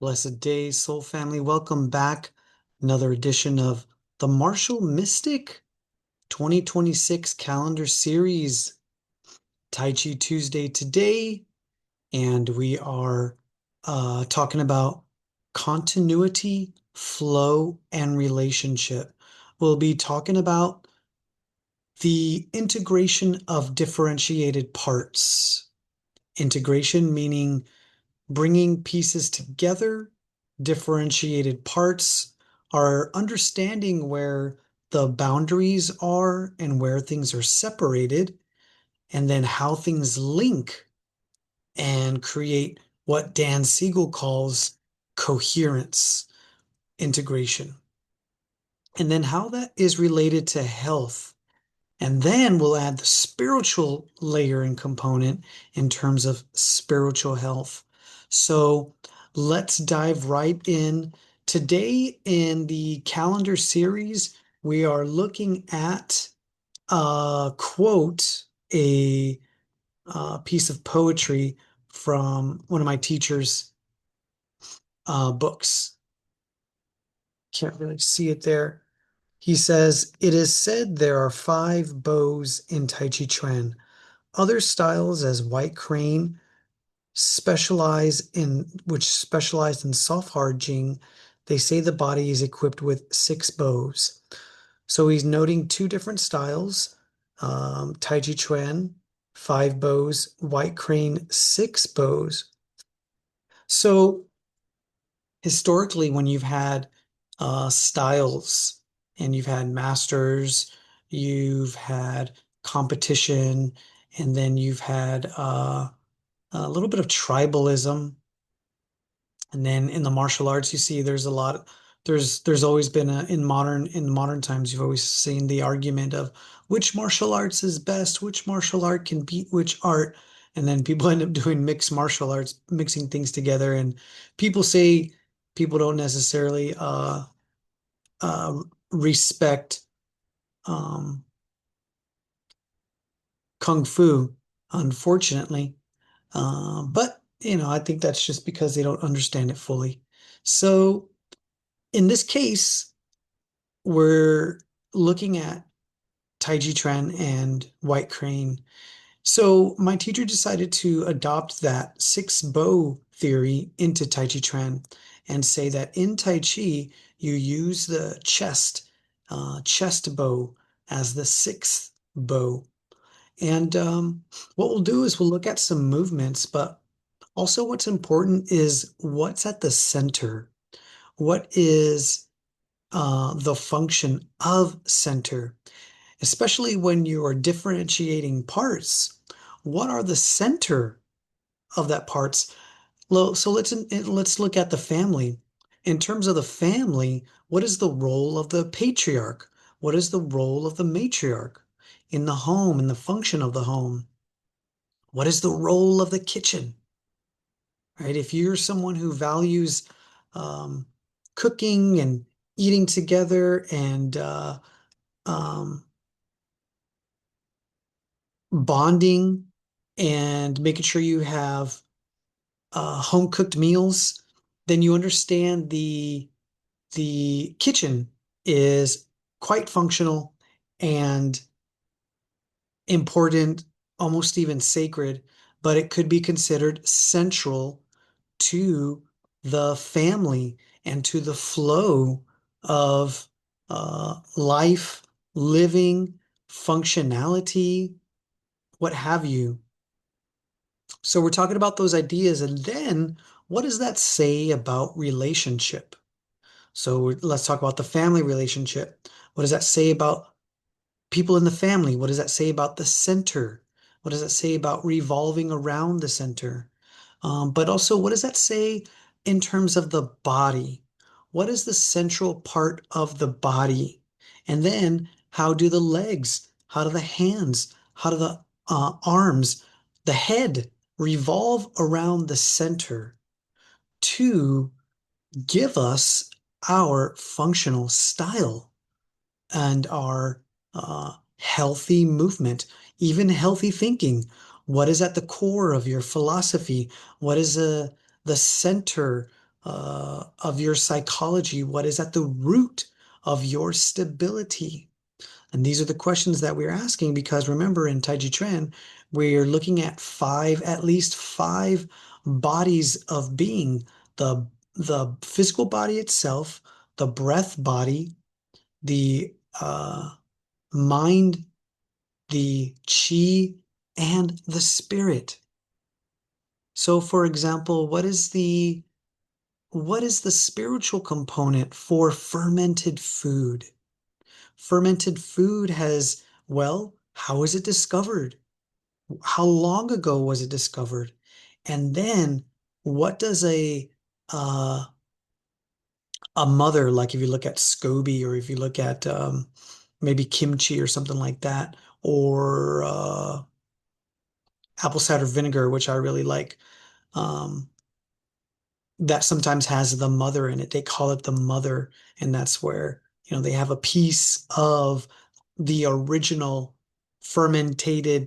Blessed day, soul family. Welcome back. Another edition of the Martial Mystic 2026 calendar series. Taiji Tuesday today, and we are talking about continuity, flow, and relationship. We'll be talking about the integration of differentiated parts. Integration meaning bringing pieces together, differentiated parts, are understanding where the boundaries are and where things are separated, and then how things link and create what Dan Siegel calls coherence, integration, and then how that is related to health. And then we'll add the spiritual layer and component in terms of spiritual health. So let's dive right in. Today in the calendar series, we are looking at a quote, a piece of poetry from one of my teacher's books. Can't really see it there. He says, "It is said there are five bows in Tai Chi Chuan. Other styles, as White Crane, specialize in soft hard Jing. They say the body is equipped with six bows." So he's noting two different styles. Tai Chi Chuan, five bows, White Crane, six bows. So historically, when you've had styles and you've had masters, you've had competition, and then you've had a little bit of tribalism. And then in the martial arts, you see there's a lot, there's always been in modern times, you've always seen the argument of which martial arts is best, which martial art can beat which art. And then people end up doing mixed martial arts, mixing things together. And people say people don't necessarily uh, respect um, kung fu, unfortunately. But I think that's just because they don't understand it fully. So in this case, we're looking at Taiji Chuan and White Crane. So my teacher decided to adopt that six bow theory into Tai Chi Chuan and say that in Tai Chi, you use the chest bow as the sixth bow. And what we'll do is we'll look at some movements, but also what's important is what's at the center. What is the function of center? Especially when you are differentiating parts, what are the center of that parts? So let's look at the family. In terms of the family, what is the role of the patriarch? What is the role of the matriarch in the home, in the function of the home? What is the role of the kitchen? Right? If you're someone who values um, cooking and eating together and um, bonding and making sure you have home cooked meals, then you understand the kitchen is quite functional and important, almost even sacred, but it could be considered central to the family and to the flow of life, living, functionality, what have you. So we're talking about those ideas, and then what does that say about relationship? So let's talk about the family relationship. What does that say about people in the family? What does that say about the center? What does that say about revolving around the center? But also, what does that say in terms of the body? What is the central part of the body? And then, how do the legs, how do the hands, how do the arms, the head revolve around the center to give us our functional style and our healthy movement, even healthy thinking? What is at the core of your philosophy? What is the center? of your psychology? What is at the root of your stability? And these are the questions that we're asking because remember in Taiji Chuan, we're looking at at least five bodies of being, the the physical body itself, the breath body, the mind, the chi, and the spirit. So for example, what is the spiritual component for fermented food? Fermented food has, well, how was it discovered? How long ago was it discovered? And then what does uh, a mother, like if you look at SCOBY or if you look at maybe kimchi or something like that, or apple cider vinegar, which I really like, um, that sometimes has the mother in it. They call it the mother, and that's where, they have a piece of the original fermented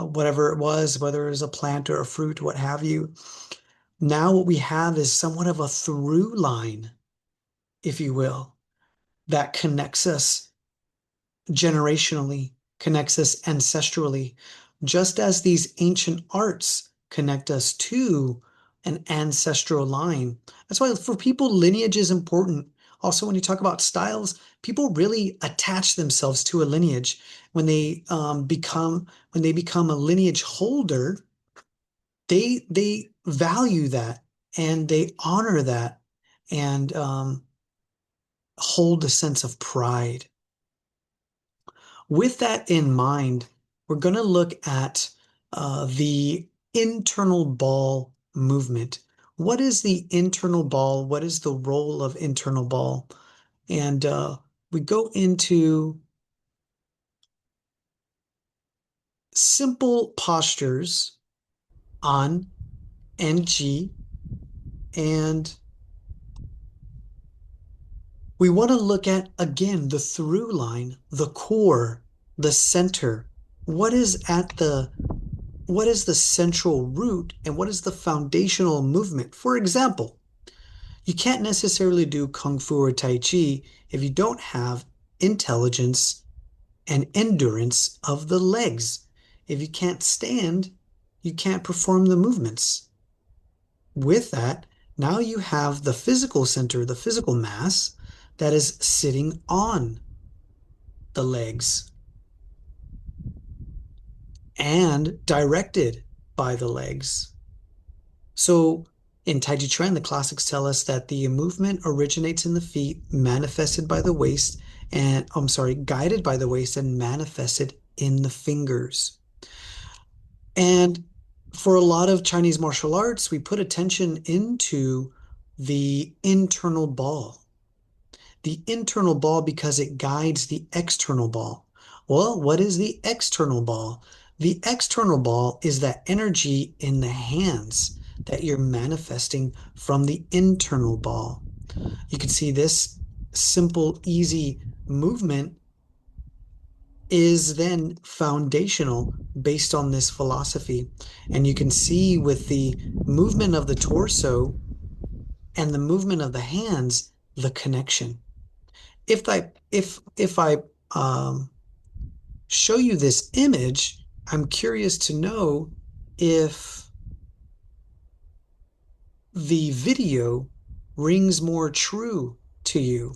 whatever it was, whether it was a plant or a fruit, what have you. Now what we have is somewhat of a through line, if you will, that connects us generationally, connects us ancestrally, just as these ancient arts connect us to an ancestral line. That's why for people, lineage is important. Also, when you talk about styles, people really attach themselves to a lineage when they become a lineage holder. They value that and they honor that and hold a sense of pride. With that in mind, we're going to look at the internal ball movement. What is the internal ball? What is the role of internal ball? And we go into simple postures on NG, and we want to look at, again, the through line, the core, the center. What is the central root and what is the foundational movement? For example, you can't necessarily do Kung Fu or Tai Chi if you don't have intelligence and endurance of the legs. If you can't stand, you can't perform the movements. With that, now you have the physical center, the physical mass that is sitting on the legs and directed by the legs. So in Taiji Chuan, the classics tell us that the movement originates in the feet, manifested by the waist, and I'm sorry, guided by the waist and manifested in the fingers. And for a lot of Chinese martial arts, we put attention into the internal ball. The internal ball because it guides the external ball. Well, what is the external ball? The external ball is that energy in the hands that you're manifesting from the internal ball. You can see this simple, easy movement is then foundational based on this philosophy. And you can see with the movement of the torso and the movement of the hands, the connection. If I show you this image, I'm curious to know if the video rings more true to you.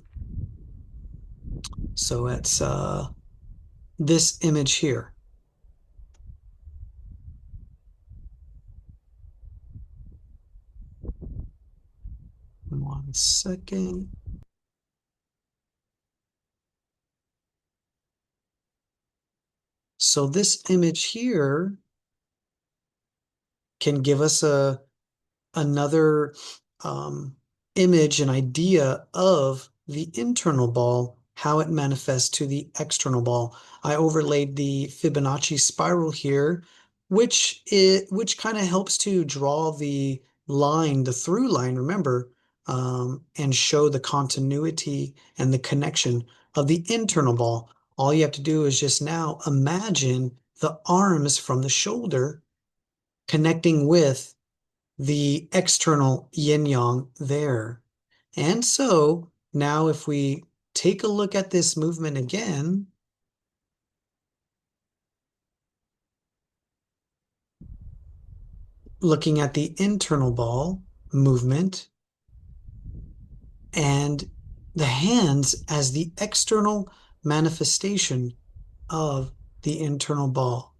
So it's this image here. One second. So this image here can give us another um, image, an idea of the internal ball, how it manifests to the external ball. I overlaid the Fibonacci spiral here, which kind of helps to draw the line, the through line, remember, and show the continuity and the connection of the internal ball. All you have to do is just now imagine the arms from the shoulder connecting with the external yin-yang there. And so now if we take a look at this movement again, looking at the internal ball movement and the hands as the external manifestation of the internal ball.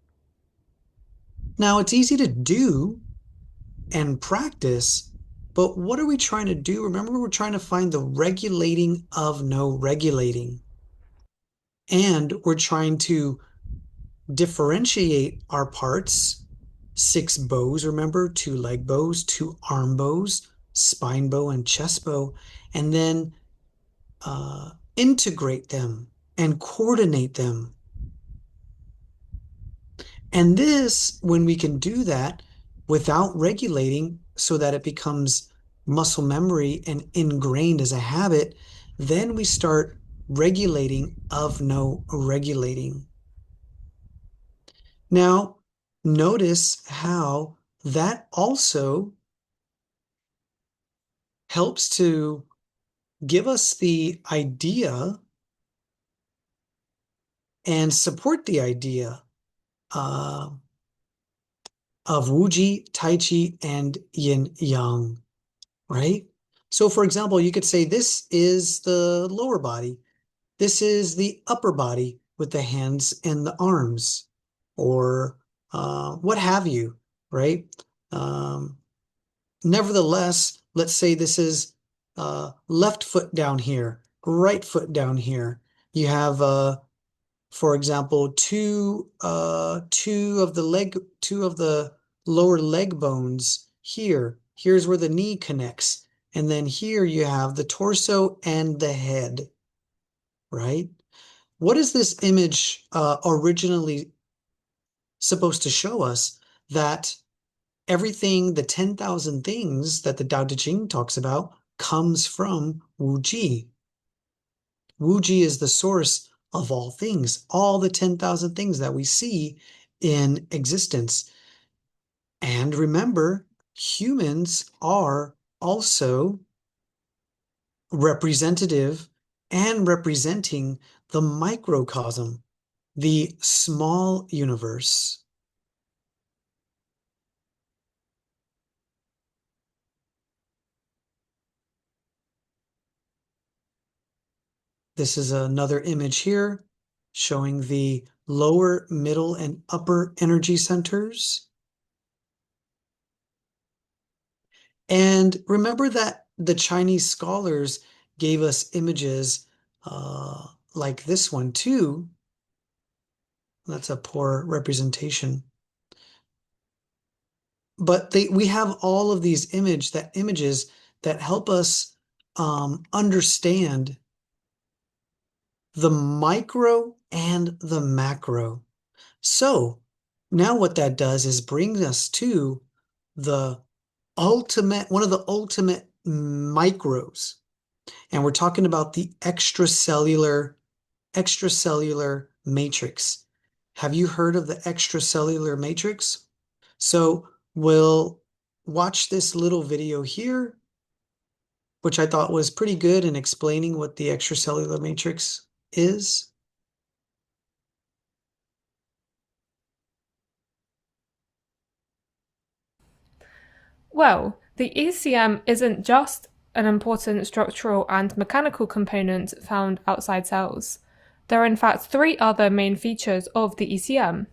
Now, it's easy to do and practice, but what are we trying to do? Remember, we're trying to find the regulating of no regulating. And we're trying to differentiate our parts. 6 bows, remember, 2 leg bows, 2 arm bows, spine bow and chest bow, and then integrate them and coordinate them. And this, when we can do that without regulating so that it becomes muscle memory and ingrained as a habit, then we start regulating of no regulating. Now, notice how that also helps to give us the idea and support the idea of Wuji, Taiji, and Yin Yang, right? So, for example, you could say this is the lower body. This is the upper body with the hands and the arms, or what have you, right? Nevertheless, let's say this is left foot down here, right foot down here. You have, for example, two of the lower leg bones here. Here's where the knee connects, and then here you have the torso and the head, right? What is this image originally supposed to show us? That everything, the 10,000 things that the Tao Te Ching talks about, comes from Wu Ji. Wu Ji is the source of all things, all the 10,000 things that we see in existence. And remember, humans are also representative and representing the microcosm, the small universe. This is another image here showing the lower, middle, and upper energy centers. And remember that the Chinese scholars gave us images like this one too. That's a poor representation. But we have all of these images that help us understand the micro and the macro. So now what that does is bring us to the one of the ultimate micros. And we're talking about the extracellular matrix. Have you heard of the extracellular matrix? So we'll watch this little video here, which I thought was pretty good in explaining what the extracellular matrix is. Well, the ECM isn't just an important structural and mechanical component found outside cells. There are in fact 3 other main features of the ECM.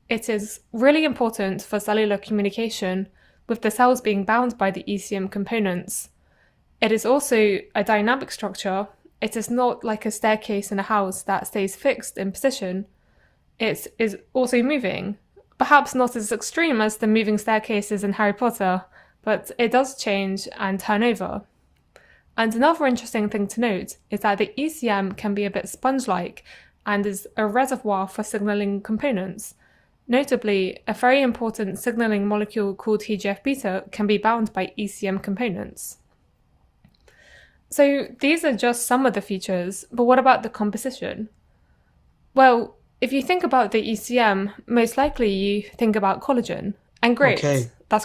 It is really important for cellular communication, with the cells being bound by the ECM components. It is also a dynamic structure. It is not like a staircase in a house that stays fixed in position. It is also moving. Perhaps not as extreme as the moving staircases in Harry Potter, but it does change and turn over. And another interesting thing to note is that the ECM can be a bit sponge-like and is a reservoir for signaling components. Notably, a very important signaling molecule called TGF-beta can be bound by ECM components. So these are just some of the features, but what about the composition? Well, if you think about the ECM, most likely you think about collagen, And great. Okay. That's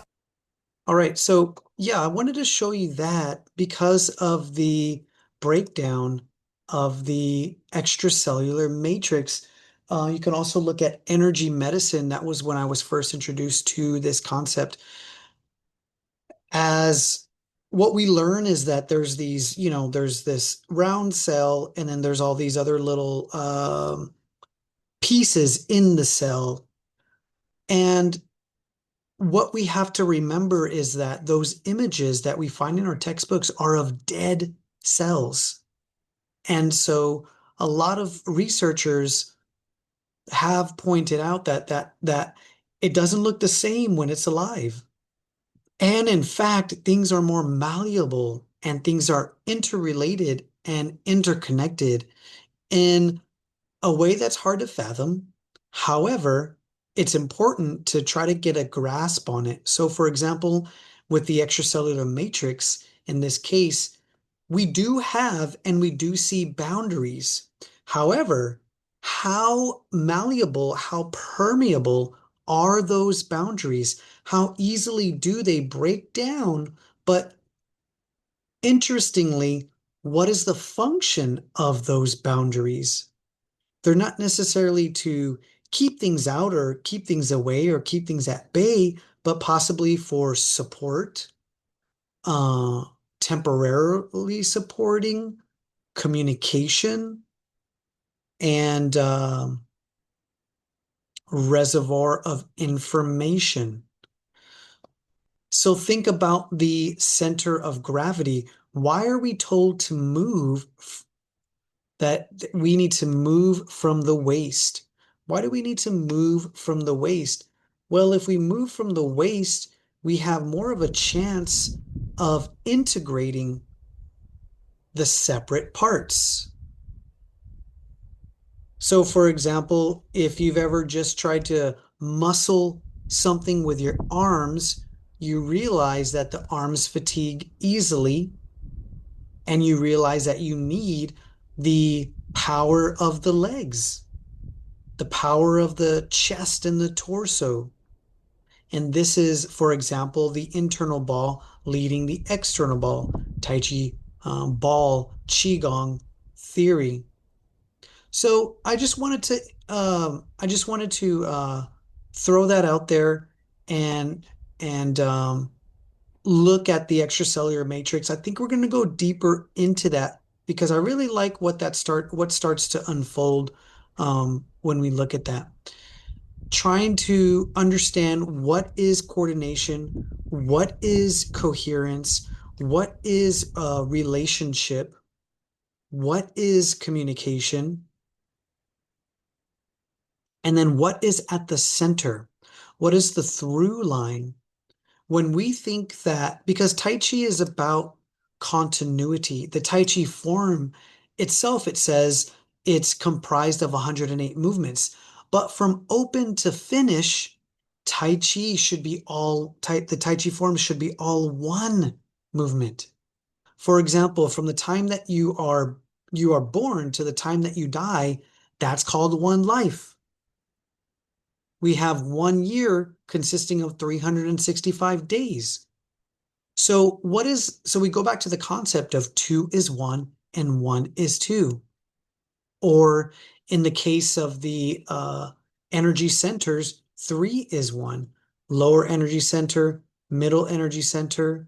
All right. So, yeah, I wanted to show you that because of the breakdown of the extracellular matrix. You can also look at energy medicine. That was when I was first introduced to this concept. As what we learn is that there's these, there's this round cell, and then there's all these other little pieces in the cell. And what we have to remember is that those images that we find in our textbooks are of dead cells. And so a lot of researchers have pointed out that it doesn't look the same when it's alive. And in fact, things are more malleable and things are interrelated and interconnected in a way that's hard to fathom. However, it's important to try to get a grasp on it. So, for example, with the extracellular matrix, in this case, we do have and we do see boundaries. However, how malleable, how permeable are those boundaries? How easily do they break down? But interestingly, what is the function of those boundaries? They're not necessarily to keep things out or keep things away or keep things at bay, but possibly for support, uh, temporarily supporting communication and reservoir of information. So think about the center of gravity. Why are we told to move that we need to move from the waist? Why do we need to move from the waist? Well, if we move from the waist, we have more of a chance of integrating the separate parts. So, for example, if you've ever just tried to muscle something with your arms, you realize that the arms fatigue easily, and you realize that you need the power of the legs, the power of the chest and the torso. And this is, for example, the internal ball leading the external ball, Taiji ball, Qigong theory. So I just wanted to throw that out there and and look at the extracellular matrix. I think we're going to go deeper into that because I really like what starts to unfold when we look at that. Trying to understand what is coordination, what is coherence, what is relationship, what is communication, and then what is at the center? What is the through line? When we think that, because Tai Chi is about continuity, the Tai Chi form itself, it says it's comprised of 108 movements. But from open to finish, Tai Chi should be the Tai Chi form should be all one movement. For example, from the time that you are born to the time that you die, that's called one life. We have 1 year consisting of 365 days. So we go back to the concept of two is one and one is two. Or in the case of the energy centers, three is one. Lower energy center, middle energy center,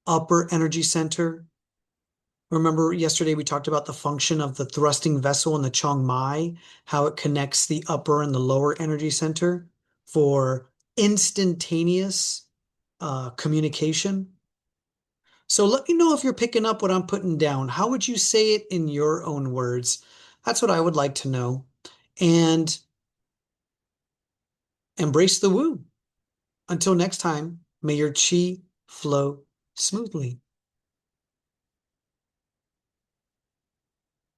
upper energy center. Remember yesterday we talked about the function of the thrusting vessel in the Chong Mai, how it connects the upper and the lower energy center for instantaneous communication. So let me know if you're picking up what I'm putting down. How would you say it in your own words? That's what I would like to know. And embrace the woo. Until next time, may your chi flow smoothly.